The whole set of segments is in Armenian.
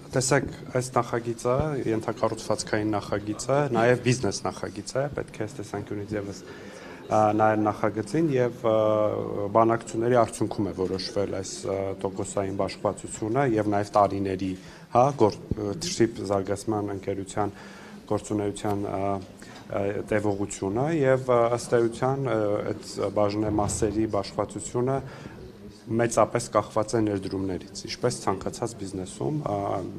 Տեսեք, այս նախագիծը, ենթակառուցվածքային նախագիծը, նաև բիզնես նախագիծ է, պետք է այս տեսանկյունից եւս նայել նախագծին եւ բանակցությունների արդյունքում է որոշվել այս տոկոսային բաշխվածությունը եւ նաև տարիների, հա, TRIP զարգացման ընկերության գործունեության տևողությունը եւ ըստ էության այդ բաժնեմասերի բաշխվածությունը մեծապես կախված է ներդրումներից, ինչպես ցանկացած բիզնեսում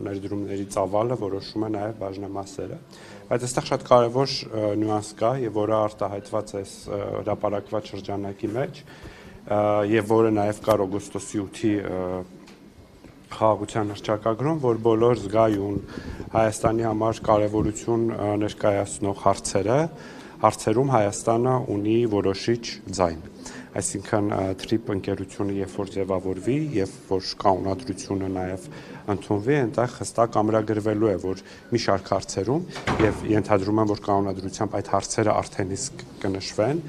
ներդրումների ծավալը որոշում է նաև բաժնեմասերը, բայց այստեղ շատ կարևոր նյուանս կա եւ որը արտահայտված է հրապարակված շրջանակի մեջ եւ որը նաև կար օգոստոսի 8-ի խաղաղության հռչակագրում, որ բոլոր զգայուն Հայաստանի համար կարևորություն ներկայացնող հարցերում Հայաստանը ունի որոշիչ ձայն։ Այսինքն TRIP ընկերությունը երբ որ ձևավորվի, երբ որ կանոնադրությունը նաև ընդունվի, այնտեղ հստակ ամրագրվելու է, որ մի շարք հարցերում եւ ենթադրում եմ, որ կանոնադրությամբ այդ հարցերը արդեն իսկ կնշվեն,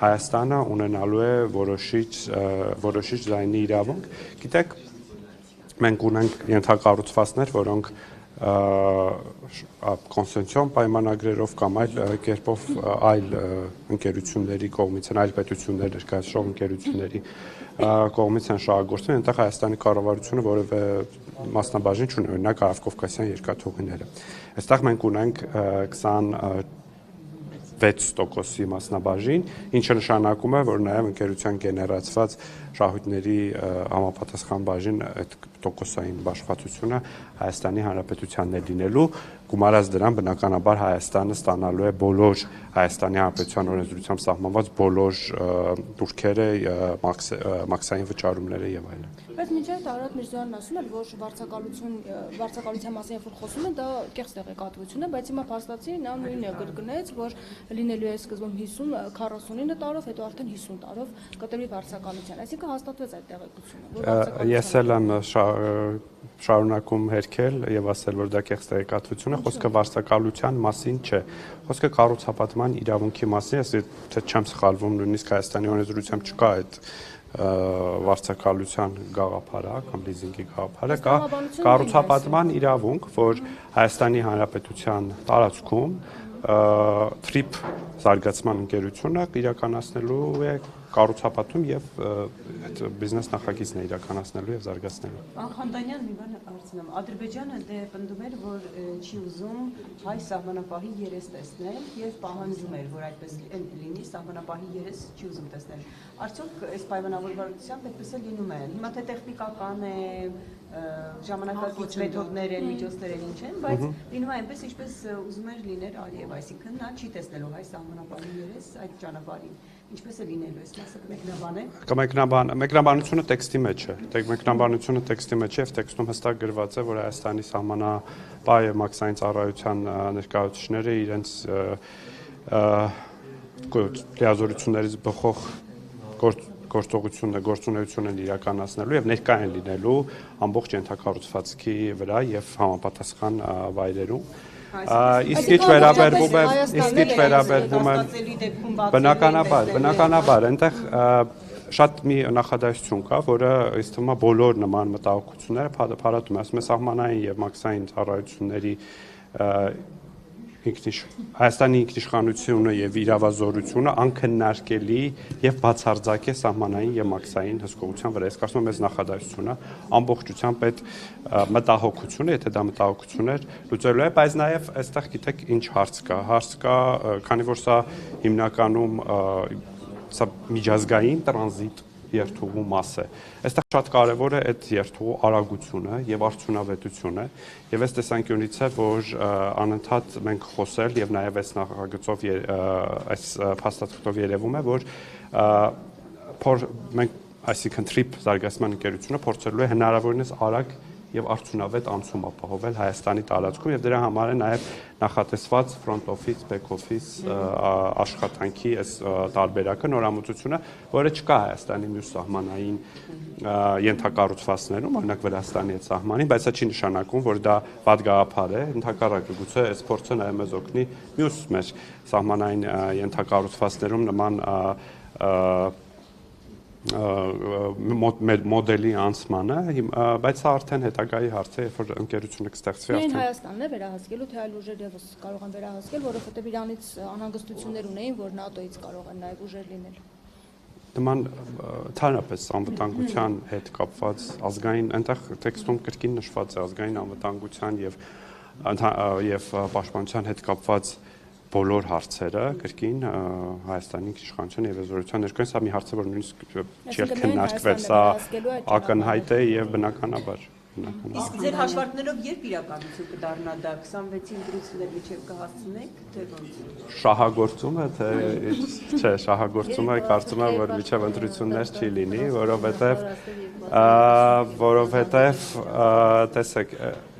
Հայաստանը ունենալու է որոշիչ ձայնի իրավունք։ Գիտեք, մենք ունենք ենթակառուցվածքներ, որոնք կոնսենսիոն պայմանագրերով կամ այլ կերպով այլ ընկերությունների կողմից են, այլ պետություններ ներկայացնող ընկերությունների կողմից են շահագործվում, այնտեղ Հայաստանի կառավարությունը որևէ մասնաբաժին չունի, օրինակ Արևկովկասյան երկաթուղիները։ Այստեղ մենք ունենք 26% մասնաբաժին, ինչը նշանակում է, որ նաև ընկերության գեներացված շահույթների համապատասխան բաժին այդ տոկոսային բաշխվածությունը Հայաստանի Հանրապետությանն է լինելու, գումարած դրան բնականաբար Հայաստանը ստանալու է բոլոր Հայաստանի Հանրապետության օրենսդրությամբ սահմանված բոլոր տուրքերը, մաքսային վճարումները եւ այլն։ Բայց մինչև Արարատ Միրզոյանն ասում էր, որ վարձակալության մասին երբ որ խոսում են, դա կեղծ տեղեկատվություն է, բայց հիմա փաստացի նա նույնն է կրկնեց, որ լինելու է սկզբում 49 տարով, հետո արդեն 50 տարով կտրվի վարձակալության։ Այսինքն հաստատվեց այդ տեղեկությունը։ Ես էլ եմ շարունակում հերքել եւ ասել, որ դա կեղծ տեղեկատվություն է, խոսքը վարձակալության մասին չէ։ Խոսքը կառուցապատման իրավունքի մասին է, եթե չեմ սխալվում, նույնիսկ Հայաստանի օրենսդրությամբ չկա այդ վարձակալության գաղափարը կամ լիզինգի գաղափարը, կա կառուցապատման իրավունք, որ Հայաստանի Հանրապետության տարածքում TRIP զարգացման ընկերությունը իրականացնելու է կառուցապատում եւ այդ բիզնես նախագիծն է իրականացնելու եւ զարգացնելու։ Պարոն Խանտանյան, մի բան հարցնեմ։ Ադրբեջանը պնդում էր, որ չի ուզում հայ սահմանապահի երես տեսնել եւ պահանջում էր, որ այդպես լինի, սահմանապահի երես չի ուզում տեսնել։ Արդյոք այս պայմանավորվածությամբ այդպես է լինում է։ Հիմա թե տեխնիկական է, ժամանակակից մեթոդներ են, միջոցներ են, ինչ են, բայց լինում է այնպես, ինչպես ուզում էր լինել Ալիև, այսինքն նա չի տեսնելու հայ սահմանապահի երես այդ ճանապարհին։ Ինչպես է լինելու այս մասը մեկնաբան է։ Մեկնաբանությունը տեքստի մեջ է։ Մեկնաբանությունը տեքստի մեջ է եւ տեքստում հստակ գրված է, որ Հայաստանի սահմանապահ եւ մաքսային ծառայության ներկայացուցիչները իրենց լիազորություններից բխող գործունեություն են իրականացնելու եւ ներկա են լինելու ամբողջ ենթակառուցվածքի վրա եւ համապատասխան վայրերում։ Իսկ ինչ վերաբերվում է բնականաբար այնտեղ շատ մի նախադասություն կա, որը ըստ ումա բոլոր նման մտահոգությունները փարատում է, ասում է սահմանային եւ մաքսային ծառայությունների Հայաստանի ինքնիշխանությունը եւ իրավազորությունը անքննարկելի եւ բացարձակ է սահմանային եւ մաքսային հսկողության վրա։ Ես կարծում եմ, այս նախադասությունը ամբողջությամբ այդ մտահոգությունը, եթե դա մտահոգություն էր, լուծելու է, բայց նաեւ այստեղ գիտեք ինչ հարց կա, քանի որ սա հիմնականում սա միջազգային տրանզիտ երթուղու մաս է։ Այստեղ շատ կարևոր է այդ երթուղու արագությունը եւ արդյունավետությունը եւ այս տեսանկյունից է, որ անընդհատ մենք խոսել եւ նաեւ այս նախագծով այս փաստաթղթով երևում է, որ մենք այսինքն TRIP զարգացման ընկերությունը փորձելու է հնարավորինս արագ եւ արդյունավետ անցում ապահովել Հայաստանի տարածքում եւ դրա համար է նաեւ նախատեսված front office, back office աշխատանքի այս տարբերակը, նորամուծությունը, որը չկա Հայաստանի մյուս սահմանային ենթակառուցվածքներում, օրինակ Վրաստանի այդ սահմանին, բայց սա չի նշանակում, որ դա վատ գաղափար է, ընդհակառակը գուցե այս փորձը նաեւ մեզ օգնի մյուս մեր սահմանային ենթակառուցվածքներում նման մոդելի անցմանը, բայց սա արդեն հետագայի հարց է, երբ որ ընկերությունը կստեղծվի Միայն արդեն։ Հայաստանն է վերահսկելու, թե այլ ուժեր եւս կարող են վերահսկել, որովհետեւ Իրանից անհանգստություններ ունեին, որ ՆԱՏՕ-ից կարող են նաեւ ուժեր լինել։ Նման թարապես անվտանգության հետ կապված ազգային այնտեղ տեքստում կրկին նշված է ազգային անվտանգության եւ պաշտպանության հետ կապված բոլոր հարցերը կրկին Հայաստանի իշխանության եւ զորության ներկայացնում սա մի հարց է, որ նույնիսկ չի քննարկվել, սա ակնհայտ է եւ բնականաբար։ Իսկ ձեր հաշվարկներով երբ իրականություն կդառնա դա 26-ի ընտրություններ միջև կհասցնեք, թե ոնց։ Շահագործումը, թե չէ, շահագործումը կարծում եմ, որ միջև ընտրություններ չի լինի, որովհետեւ տեսեք,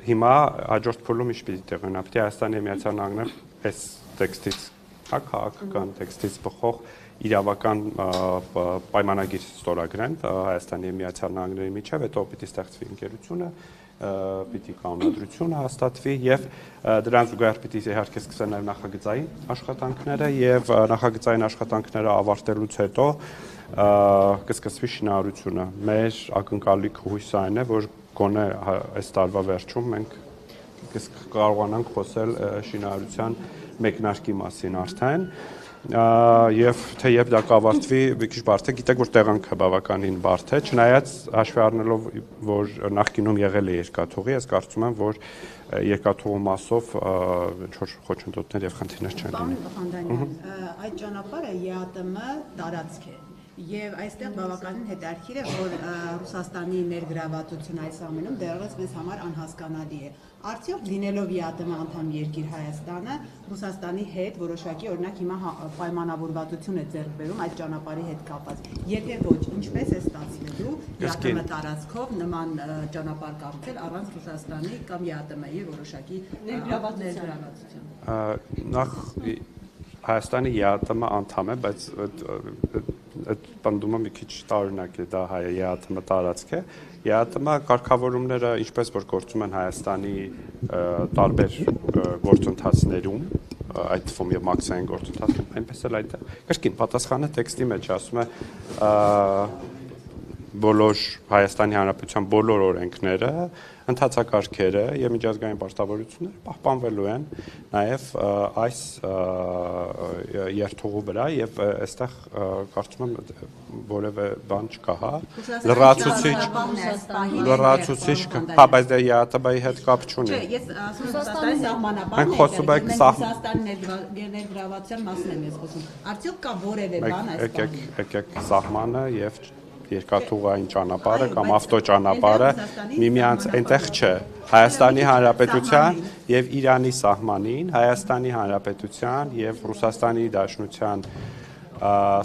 հիմա հաջորդ փուլում ինչ պիտի տեղանա, պիտի Հայաստանի Միացյալ Նահանգները այս տեքստից, քաղաքական տեքստից բխող իրավական պայմանագիր ստորագրեն Հայաստանի Միացյալ Նահանգների միջև, հետո պիտի ստեղծվի ընկերությունը, պիտի կանոնադրությունը հաստատվի եւ դրան զուգահեռ պիտի իհարկե սկսեն նաեւ նախագծային աշխատանքները եւ նախագծային աշխատանքները ավարտելուց հետո կսկսվի շինարարությունը։ Մեր ակնկալիք հույսը այն է, որ գոնե այս տարվա վերջում մենք կարողանանք խոսել շինարարության մեկնարկի մասին արդեն եւ թեև դա կավարտվի մի քիչ բարդ է, գիտեք որ տեղանքը բավականին բարդ է, չնայած հաշվի առնելով որ նախկինում եղել է երկաթուղի, ես կարծում եմ որ երկաթուղու մասով ինչ-որ խոչընդոտներ եւ խնդիրներ չեն լինի։ Պարոն Խանդանյան, այդ ճանապարհը ԵԱՏՄ տարածք է եւ այստեղ բավականին հետաքրքիր է որ Ռուսաստանի ներգրավվածությունը այս ամենում դեռևս մեզ համար անհասկանալի է։ Արդյոք լինելով ԵԱՏՄ անդամ երկիր Հայաստանը Ռուսաստանի հետ որոշակի օրինակ հիմա պայմանավորվածություն է ձեռք բերում այդ ճանապարհի հետ կապված։ Եթե ոչ, ինչպես է ստացվելու ԵԱՏՄ տարածքով նման ճանապարհ կառուցել առանց Ռուսաստանի կամ ԵԱՏՄ-ի որոշակի ներգրավվածության։ Նախ Հայաստանի ԵԱՏՄ անդամ է, բայց այդ բանդումը մի քիչ տարօրինակ է, դա ԵԱՏՄ տարածք է։ ԵԱՏՄ կարգավորումները ինչպես որ գործում են Հայաստանի տարբեր գործընթացներում, այդ թվում եւ մաքսային գործընթացում, այնպես էլ այդ կրկին պատասխանը տեքստի մեջ ասում է բոլոր Հայաստանի Հանրապետության բոլոր օրենքները, ընթացակարգերը եւ միջազգային պարտավորությունները պահպանվելու են նաեւ այս երթուղու վրա եւ այստեղ կարծում եմ որևէ բան չկա, հա։ Լրացուցիչ, հա, բայց դա ԵԱՏՄ-ի հետ կապ չունի։ Չէ, ես ասում եմ Ռուսաստանի սահմանապահն Մենք խոսում ենք Ռուսաստանի ներգրավվածության մասին եմ ես խոսում։ Արդյոք կա որևէ բան այս բանը։ Եկեք սահմանը եւ երկաթուղային ճանապարհը կամ ավտոճանապարհը միմյանց այնտեղ չէ Հայաստանի Հանրապետության եւ Իրանի սահմանին Հայաստանի Հանրապետության եւ Ռուսաստանի Դաշնության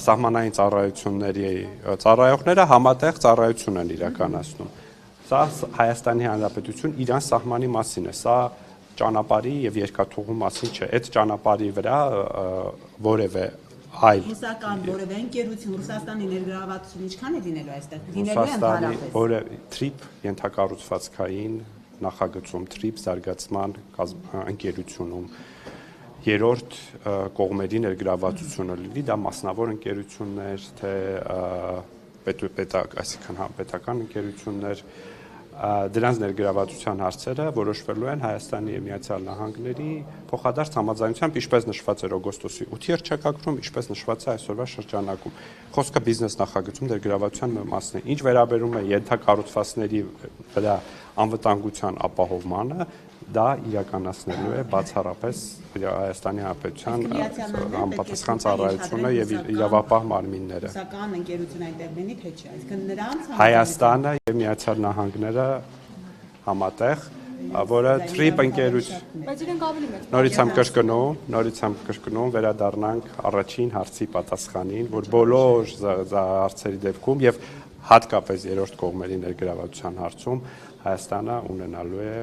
սահմանային ծառայությունների ծառայողները համատեղ ծառայություն են իրականացնում սա Հայաստանի Հանրապետություն Իրան սահմանի մասին է սա ճանապարհի եւ երկաթուղու մասին չէ այդ ճանապարհի վրա որևէ այլ ռուսական որևէ ընկերություն Ռուսաստանի ներգրավվածություն ինչքան է լինելու այստեղ լինելու է ընդհանրապես որևէ TRIP ենթակառուցվածքային նախագծում TRIP զարգացման ընկերությունում երրորդ կողմերի ներգրավվածությունը լինի դա մասնավոր ընկերություններ թե այսինքն պետական ընկերություններ դրանց ներգրավվածության հարցերը որոշվելու են Հայաստանի Միացյալ Նահանգների փոխադարձ համաձայնությամբ, ինչպես նշված էր օգոստոսի 8-ի հռչակագրում, ինչպես նշված է այսօրվա շրջանակում։ Խոսքը բիզնես նախագծում ներգրավվածության մասն է։ Ինչ վերաբերում է ենթակառուցվածքների վրա անվտանգության ապահովմանը, դա իրականացնելու է բացառապես Հայաստանի Հանրապետության համապատասխան ծառայությունը եւ իրավապահ մարմինները։ Ռուսական ընկերություն այնտեղ լինի թե չէ, այսինքն նրանց Հայաստանը եւ Միացյալ Նահանգները համատեղ, որը TRIP ընկերություն։ Բայց իրենք ավելի մեծ։ Նորից եմ կրկնում, վերադառնանք առաջին հարցի պատասխանին, որ բոլոր հարցերի դեպքում եւ հատկապես երրորդ կողմերի ներգրավվածության հարցում Հայաստանը ունենալու է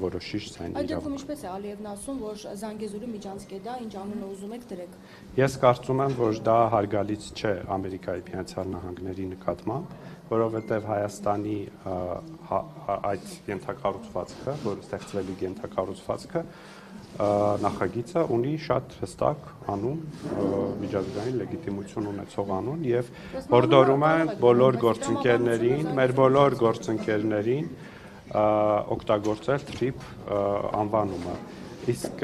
որոշիչ ձայն Այդ դեպքում ինչպես է Ալիևն ասում, որ Զանգեզուրի միջանցք է դա, ինչ անունը ուզում եք դրեք։ Ես կարծում եմ, որ դա հարգալից չէ Ամերիկայի Միացյալ Նահանգների նկատմամբ, որովհետև Հայաստանի այդ ենթակառուցվածքը, որը ստեղծվելիք ենթակառուցվածքը, նախագիծը ունի շատ հստակ անուն, միջազգային լեգիտիմություն ունեցող անուն եւ հորդորում են բոլոր գործընկերներին, մեր բոլոր գործընկերներին օգտագործել TRIP անվանումը։ Իսկ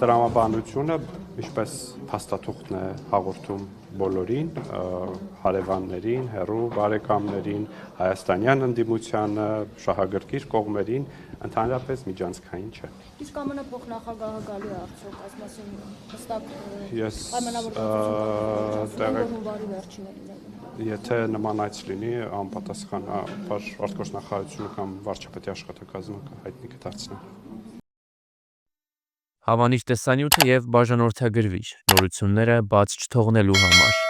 տրամաբանությունը, ինչպես փաստաթուղթն է հաղորդում բոլորին, հարևաններին, հեռու բարեկամներին, հայաստանյան ընդդիմությանը, շահագրգիռ կողմերին, ընդհանրապես միջանցքային չէ։ Իսկ ԱՄՆ փոխնախագահը գալու է արդյոք այս մասին հստակ հունվարի վերջին է լինելու։ Եթե նման այց լինի, անպատասխանաբար արտգործնախարարությունը կամ վարչապետի աշխատակազմը հայտնի կդարձնի։ Հավանիչ տեսանյութը եւ բաժանորդագրվիչ նորությունները բաց չթողնելու համար